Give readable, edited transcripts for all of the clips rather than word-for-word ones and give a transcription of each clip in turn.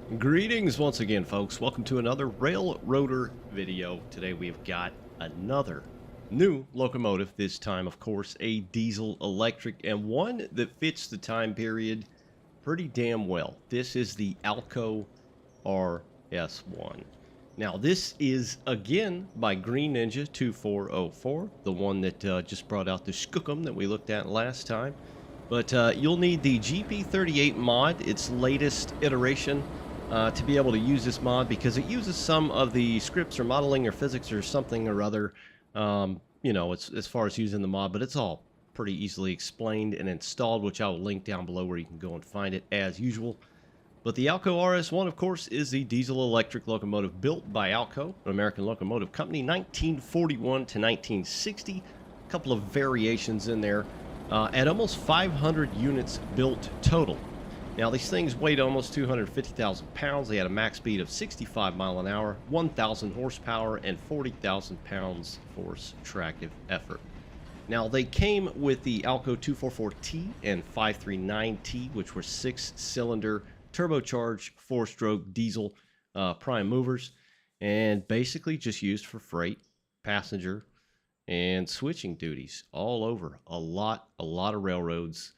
Greetings once again, folks. Welcome to another Railroader video. Today we've got another new locomotive, this time of course a diesel electric, and one that fits the time period pretty damn well. This is the ALCO RS-1. Now this is again by Green Ninja 2404, the one that just brought out the Skookum that we looked at last time. But you'll need the GP38 mod, its latest iteration, to be able to use this mod, because it uses some of the scripts or modeling or physics or something or other, you know, it's, as far as using the mod, but it's all pretty easily explained and installed, which I will link down below where you can go and find it as usual. But the ALCO RS-1, of course, is the diesel-electric locomotive built by ALCO, an American locomotive company, 1941 to 1960. A couple of variations in there, at almost 500 units built total. Now, these things weighed almost 250,000 pounds. They had a max speed of 65 miles an hour, 1,000 horsepower, and 40,000 pounds force tractive effort. Now, they came with the ALCO 244T and 539T, which were 6-cylinder, turbocharged, 4-stroke diesel prime movers, and basically just used for freight, passenger, and switching duties all over. A lot of railroads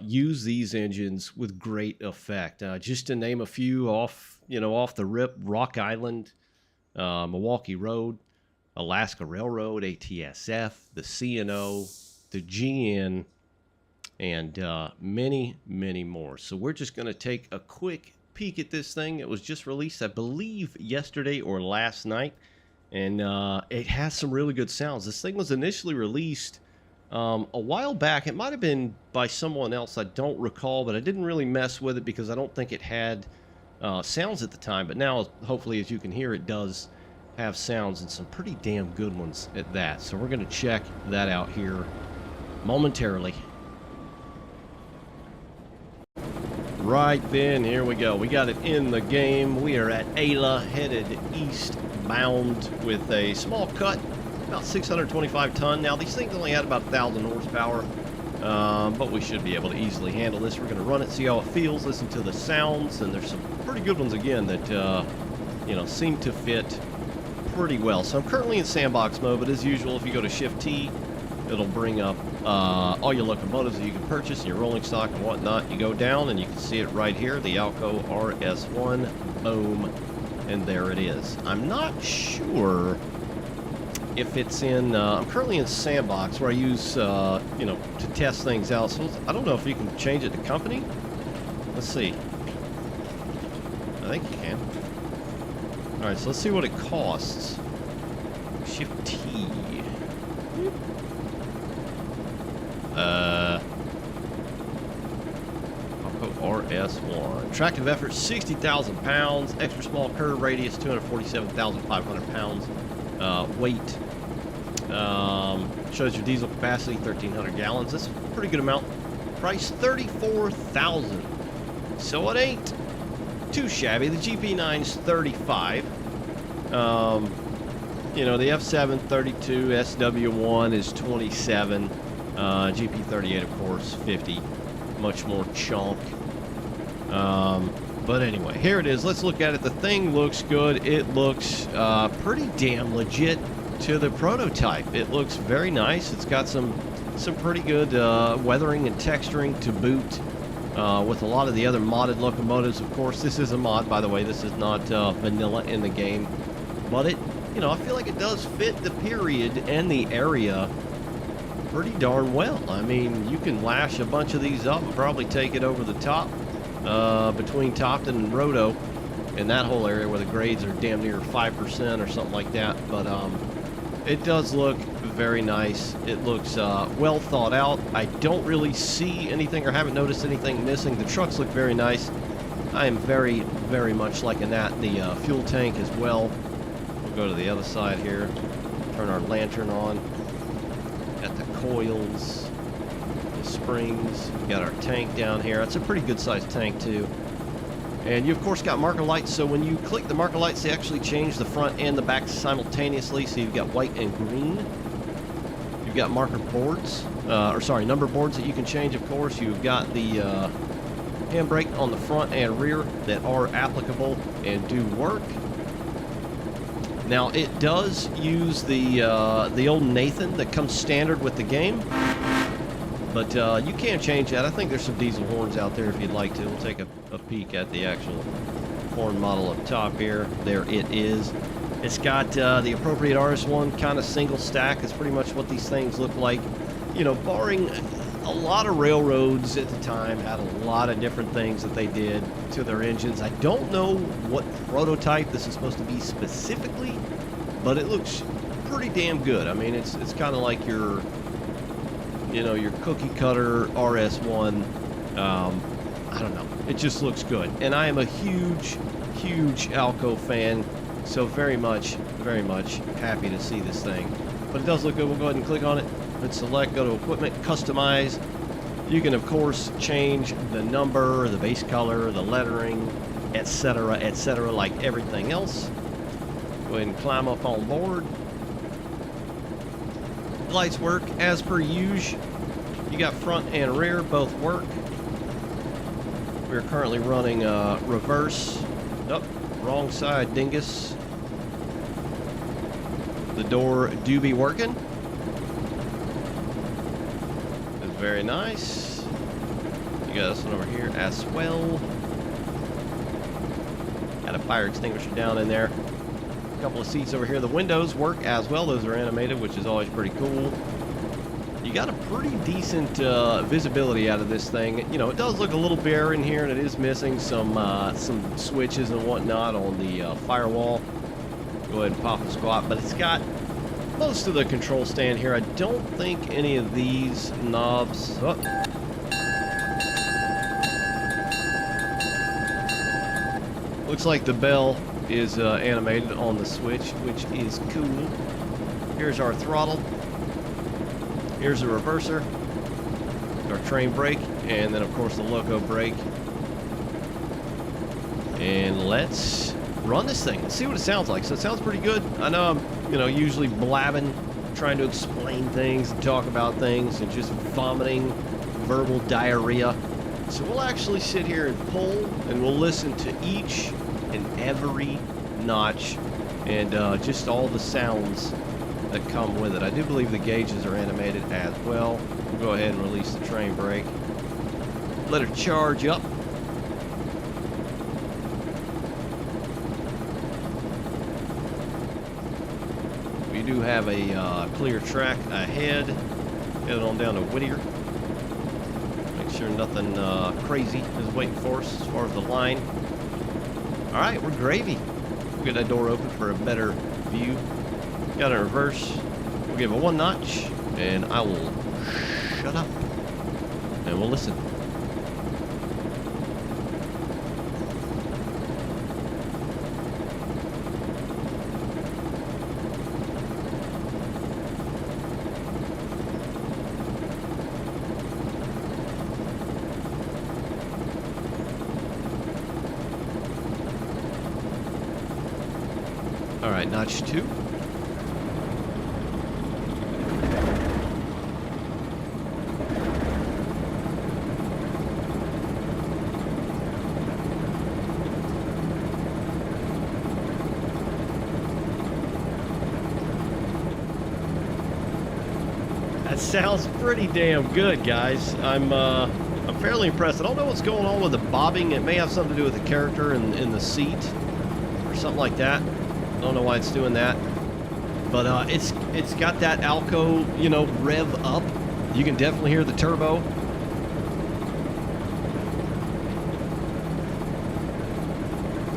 use these engines with great effect. Just to name a few off the rip: Rock Island, Milwaukee Road, Alaska Railroad, ATSF, the CNO, the GN, and many more. So we're just going to take a quick peek at this thing. It was just released, I believe, yesterday or last night, and it has some really good sounds. This thing was initially released a while back. It might have been by someone else, I don't recall, but I didn't really mess with it because I don't think it had sounds at the time. But now, hopefully, as you can hear, it does have sounds, and some pretty damn good ones at that. So we're going to check that out here momentarily. Right then, here we go. We got it in the game. We are at Ayla, headed eastbound with a small cut, about 625 ton. Now, these things only had about 1,000 horsepower, but we should be able to easily handle this. We're going to run it, see how it feels, listen to the sounds, and there's some pretty good ones again that, you know, seem to fit pretty well. So I'm currently in sandbox mode, but as usual, if you go to Shift T, it'll bring up all your locomotives that you can purchase and your rolling stock and whatnot. You go down and you can see it right here, the ALCO RS-1, boom, and there it is. I'm not sure if it's in, I'm currently in sandbox where I use, you know, to test things out. So I don't know if you can change it to company. Let's see. I think you can. All right, so let's see what it costs. Shift T. ALCO RS-1. Tractive effort, 60,000 pounds. Extra small curve radius, 247,500 pounds. Weight. Shows your diesel capacity, 1,300 gallons. That's a pretty good amount. Price, $34,000. So it ain't too shabby. The GP9's 35. You know, the F7 32, SW1 is 27. GP38, of course, 50. Much more chunk. But anyway, here it is. Let's look at it. The thing looks good. It looks pretty damn legit to the prototype. It looks very nice. It's got some pretty good weathering and texturing to boot. With a lot of the other modded locomotives, of course. This is a mod, by the way. This is not vanilla in the game. But it, you know, I feel like it does fit the period and the area pretty darn well. I mean, you can lash a bunch of these up and probably take it over the top between Topton and Roto in that whole area where the grades are damn near 5% or something like that. But it does look very nice. It looks well thought out. I don't really see anything or haven't noticed anything missing. The trucks look very nice. I am very much liking that. The fuel tank as well. We'll go to the other side here. Turn our lantern on. At the coils, the springs. We got our tank down here. That's a pretty good sized tank too. And you of course got marker lights, so when you click the marker lights, they actually change the front and the back simultaneously. So you've got white and green. You've got marker boards, or sorry, number boards that you can change, of course. You've got the handbrake on the front and rear that are applicable and do work. Now, it does use the old Nathan that comes standard with the game, but you can change that. I think there's some diesel horns out there if you'd like to. We'll take a peek at the actual horn model up top here. There it is. It's got the appropriate RS-1 kind of single stack. It's pretty much what these things look like. You know, barring a lot of railroads at the time had a lot of different things that they did to their engines. I don't know what prototype this is supposed to be specifically, but it looks pretty damn good. I mean, it's kind of like your, you know, your cookie cutter RS-1. I don't know. It just looks good. And I am a huge ALCO fan, so very much happy to see this thing. But it does look good. We'll go ahead and click on it. Let's select, go to equipment, customize. You can, of course, change the number, the base color, the lettering, etc., like everything else. Go ahead and climb up on board. Lights work as per usual. You got front and rear, both work. We're currently running reverse. Nope, wrong side, dingus. The door do be working. It's very nice. You got this one over here as well. Got a fire extinguisher down in there. A couple of seats over here. The windows work as well. Those are animated, which is always pretty cool. You got a pretty decent visibility out of this thing. You know, it does look a little bare in here, and it is missing some switches and whatnot on the firewall. Go ahead and pop a squat, but it's got most of the control stand here. I don't think any of these knobs... Oh. Looks like the bell is animated on the switch, which is cool. Here's our throttle. Here's the reverser, our train brake, and then of course the Loco brake. And let's run this thing. Let's see what it sounds like. So it sounds pretty good. I know I'm, you know, usually blabbing, trying to explain things and talk about things and just vomiting verbal diarrhea. So we'll actually sit here and pull, and we'll listen to each and every notch and just all the sounds that come with it. I do believe the gauges are animated as well. We'll go ahead and release the train brake. Let her charge up. We do have a clear track ahead. Headed on down to Whittier. Make sure nothing crazy is waiting for us as far as the line. All right, we're gravy. We'll get that door open for a better view. Got it in reverse. We'll give it one notch, and I will shut up, and we'll listen. All right, notch 2. That sounds pretty damn good, guys. I'm fairly impressed. I don't know what's going on with the bobbing. It may have something to do with the character in the seat or something like that. I don't know why it's doing that, but it's got that ALCO, you know, rev up. You can definitely hear the turbo.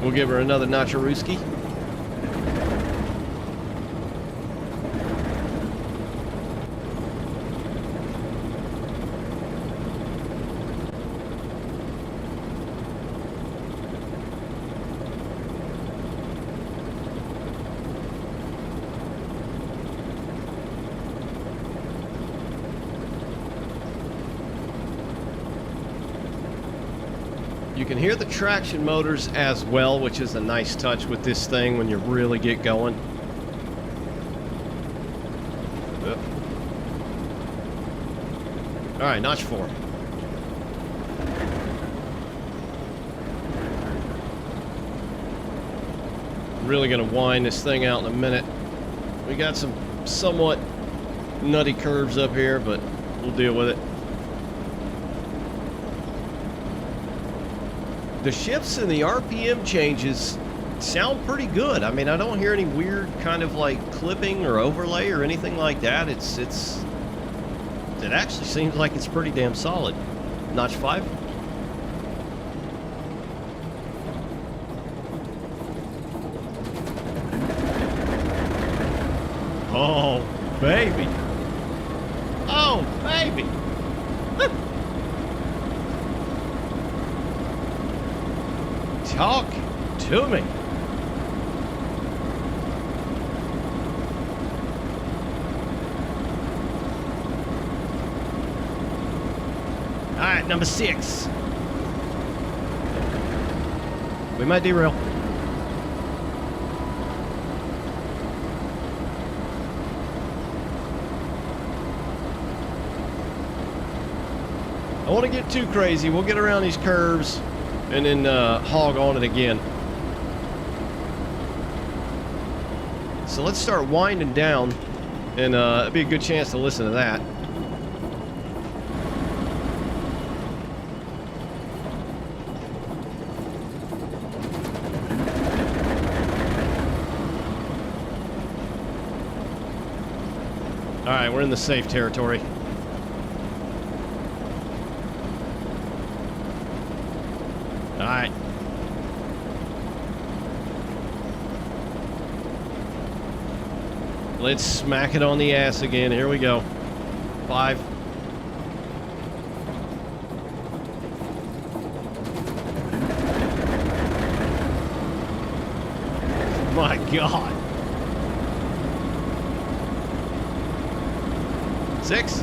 We'll give her another Nacharuski. You can hear the traction motors as well, which is a nice touch with this thing when you really get going. Yep. All right, notch 4. really going to wind this thing out in a minute. We got some somewhat nutty curves up here, but we'll deal with it. The shifts and the RPM changes sound pretty good. I mean, I don't hear any weird kind of like clipping or overlay or anything like that. It actually seems like it's pretty damn solid. Notch 5. Oh, baby. Oh, baby. Talk to me. All right, number 6. We might derail. I want to get too crazy. We'll get around these curves and then hog on it again. So let's start winding down, and it'd be a good chance to listen to that. All right, we're in the safe territory. All right. Let's smack it on the ass again. Here we go. 5. My God. 6.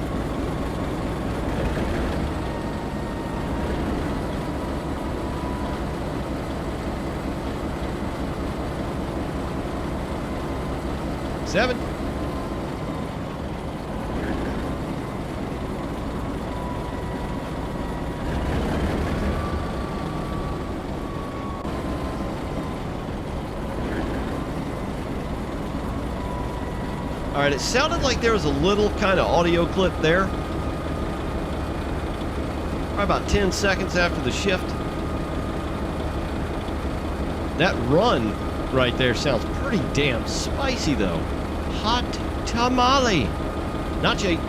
7. All right, it sounded like there was a little kind of audio clip there. Probably about 10 seconds after the shift. That run right there sounds pretty damn spicy, though. Hot tamale. Not Jake.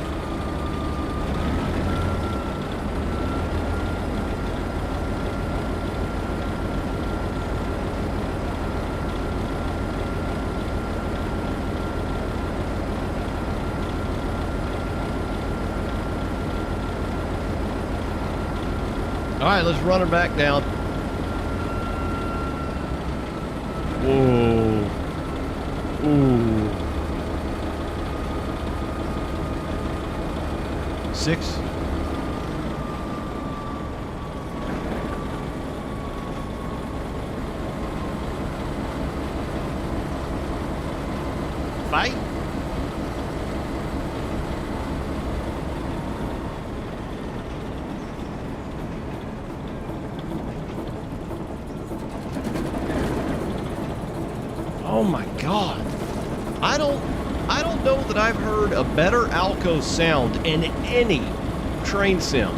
All right, let's run her back down. Whoa. Ooh. 6. 5. Oh my God. I don't know that I've heard a better ALCO sound in any train sim.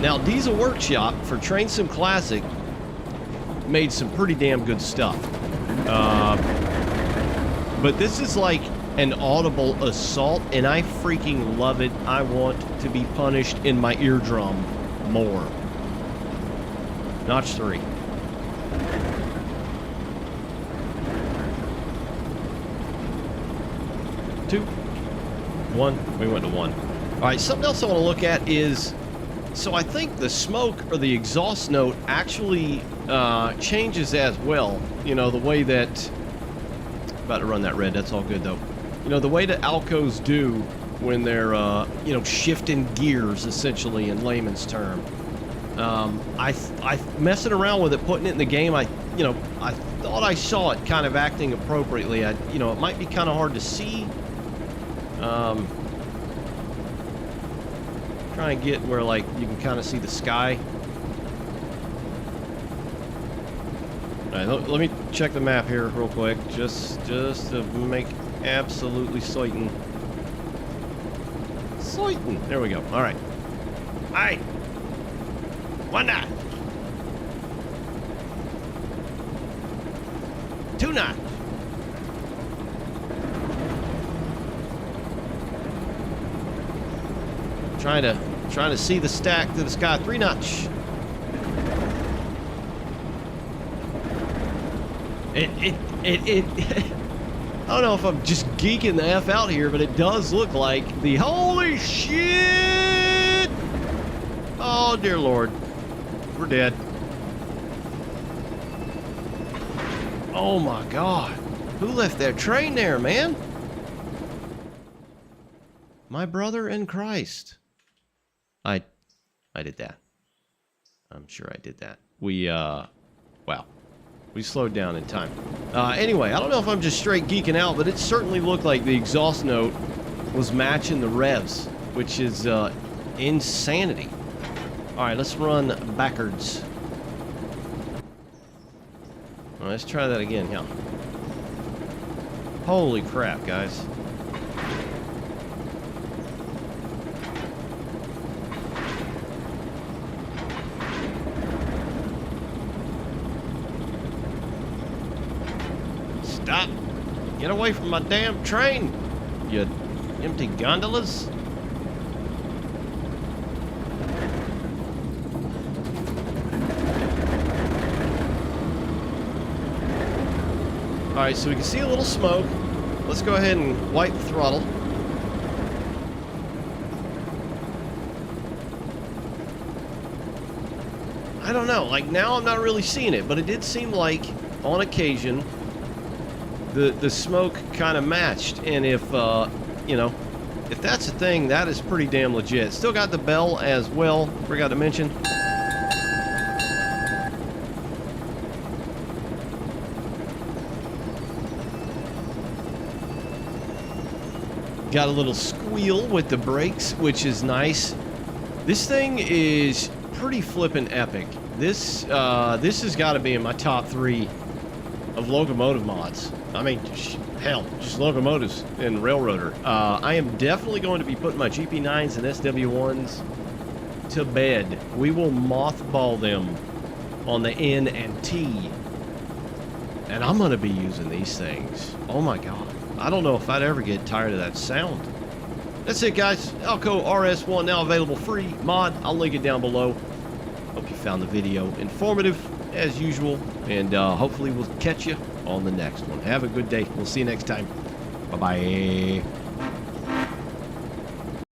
Now, Diesel Workshop for Train Sim Classic made some pretty damn good stuff. But this is like an audible assault, and I freaking love it. I want to be punished in my eardrum more. Notch 3. 2, 1. We went to 1. All right, something else I want to look at is, so I think the smoke or the exhaust note actually changes as well. You know, the way that, about to run that red, that's all good though. You know, the way that ALCOs do when they're, you know, shifting gears, essentially, in layman's term. I messing around with it, putting it in the game, I thought I saw it kind of acting appropriately. You know, it might be kind of hard to see. Try and get where, like, you can kind of see the sky. Alright, let me check the map here real quick, just to make absolutely certain. There we go. Alright. Alright. 1 knot. 2 knots. Trying to see the stack to the sky. 3 knots. I don't know if I'm just geeking the F out here, but it does look like the holy shit. Oh dear Lord. We're dead. Oh my God. Who left that train there, man? My brother in Christ. I did that. I'm sure I did that. Wow. We slowed down in time. Anyway, I don't know if I'm just straight geeking out, but it certainly looked like the exhaust note was matching the revs, which is insanity. All right, let's run backwards. All right, let's try that again. Yeah. Holy crap, guys. Stop! Get away from my damn train, you empty gondolas! Alright, so we can see a little smoke. Let's go ahead and wipe the throttle. I don't know, like now I'm not really seeing it, but it did seem like on occasion the smoke kind of matched, and if you know, if that's a thing, that is pretty damn legit. Still got the bell as well, forgot to mention. Got a little squeal with the brakes, which is nice. This thing is pretty flippin' epic. This has got to be in my top 3 of locomotive mods. I mean, hell, just locomotives and railroader. I am definitely going to be putting my GP9s and SW1s to bed. We will mothball them on the N and T. And I'm going to be using these things. Oh my God. I don't know if I'd ever get tired of that sound. That's it, guys. ALCO RS-1 now available free mod. I'll link it down below. Hope you found the video informative as usual, and hopefully we'll catch you on the next one. Have a good day. We'll see you next time. Bye-bye.